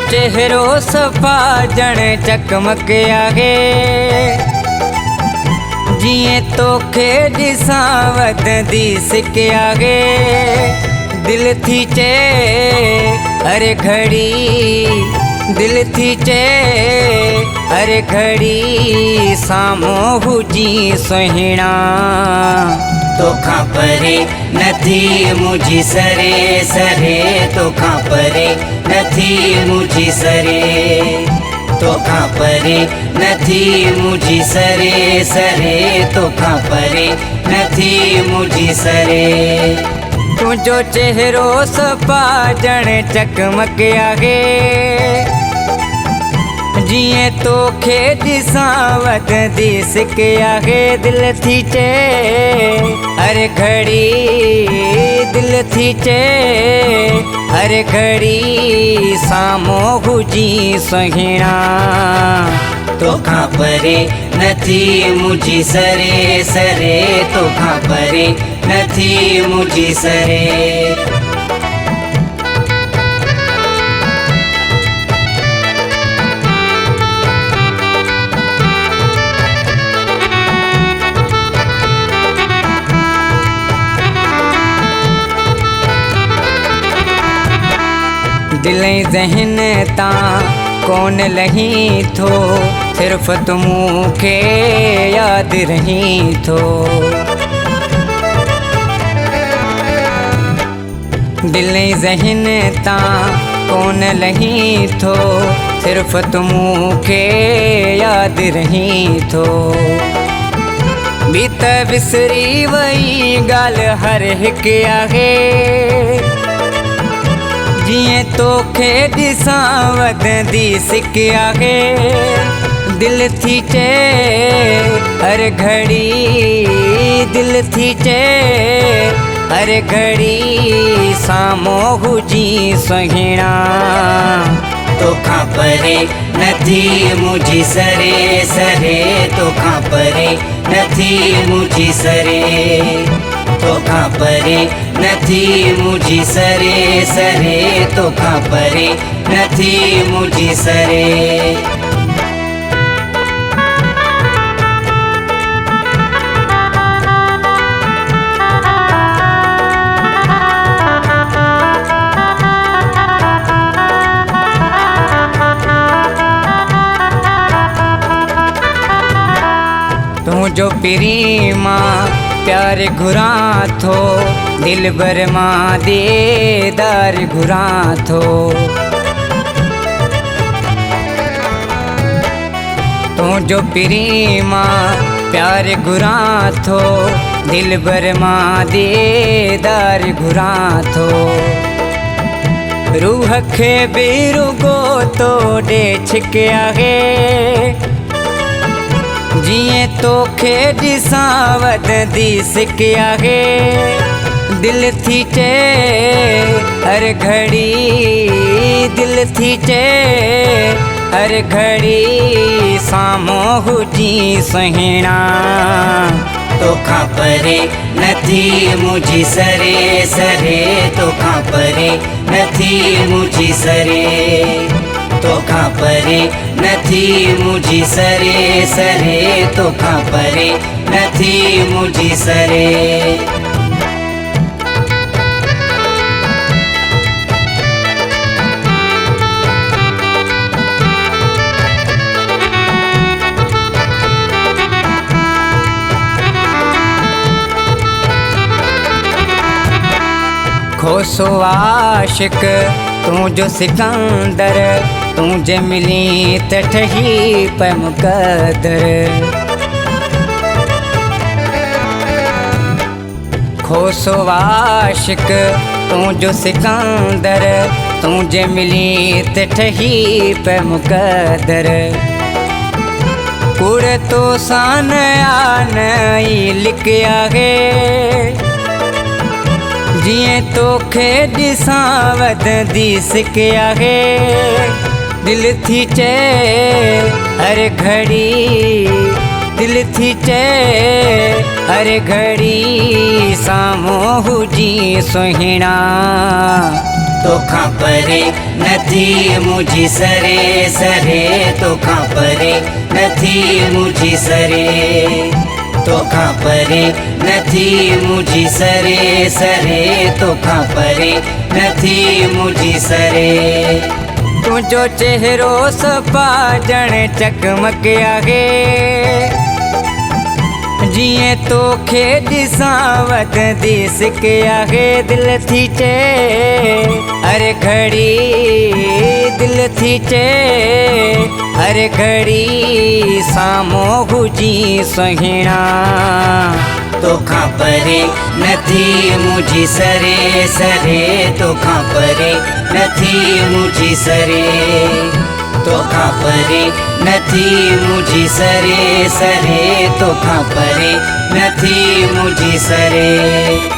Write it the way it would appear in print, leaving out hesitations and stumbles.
चेहरो सफा जण चकमक आगे जिए तोखे ॾिसां वधंदी सिक आगे दिल थी चे हर घड़ी दिल थी चे हर घड़ी साम्हूं हुजी सुहिणा तोखां परे नथी मुंहिंजी सरे सरे तोखां परे नथी मुंहिंजी सरे तोखां परे नथी मुंहिंजी सरे सरे तोखां परे नथी मुंहिंजी सरे तुंहिंजो चेहरो सफ़ा ॼण चकमक आहे जिए तोखे ॾिसां वधंदी सिक आहे दिल थी चे हर घड़ी दिल थी चे हर घड़ी साम्हूं हुजी सुहिणा तोखां परे नथी मुंहिंजी सरे सरे तोखां परे नथी मुंहिंजी सरे दिल ज़हन तां कौन लही थो सिर्फ़ तूं मूंखे यादि रही थो दिल ज़हन तां कौन लही थो सिर्फ़ तूं मूंखे यादि रही थो ॿी त विसरी वई ॻाल्हि हर हिकु आहे जिए तोखे ॾिसां वधंदी सिक आहे दिल थी चे हर घड़ी दिल थी चे हर घड़ी साम्हूं हुजी सुहिणा तोखां परे नथी मुंहिंजी सरे सरे तोखां परे नथी मुंहिंजी सरे तोखां परे नथी मुंहिंजी सरे सरे तोखां परे नथी मुंहिंजी सरे तुंहिंजो पिरी मां प्यार घुरां थो दिल भर मां दीदार घुरां थो तुंहिंजो पिरी मां प्यार घुरां थो दिल भर मां दीदार घुरां थो रूह खे बि रुगो तो ॾे छिक आहे जिए तोखे ॾिसां वधंदी सिक आहे दिल थी चे हर घड़ी दिल थी चे हर घड़ी साम्हूं हुजी सुहिणा तोखां परे नथी मुंहिंजी सरे सरे तोखां परे नथी मुंहिंजी सरे तोखां परे नथी मुंहिंजी सरे सरे तोखां परे नथी मुंहिंजी सरे खोसो आशिक तूं जो सिकंदर तूं जे मिली त ठही पे मुक़दर खोसो आशिक तूं जो सिकंदर तूं जे मिली त ठही पे मुक़दर कूड़ तो सान आन ई लिख आहे जिए तोखे ॾिसां वधंदी सिक आहे दिल थी चए हर घड़ी दिल थी चए हर घड़ी साम्हूं हुजी सुहिणा तोखां परे नथी मुंहिंजी सरे सरे तोखां परे नथी मुंहिंजी सरे तोखां परे नथी मुंहिंजी सरे सरे तोखां परे नथी मुंहिंजी सरे तुंहिंजो चेहरो सफ़ा ॼण चकमक आहे जिए तोखे ॾिसां वधंदी सिक आहे दिल थी चए हर घड़ी दिल थी चए हर घड़ी साम्हूं हुजी सुहिणा तोखां परे नथी मुंहिंजी सरे सरे तोखां परे नथी मुंहिंजी सरे तोखां परे नथी मुंहिंजी सरे सरे तोखां परे नथी मुंहिंजी सरे।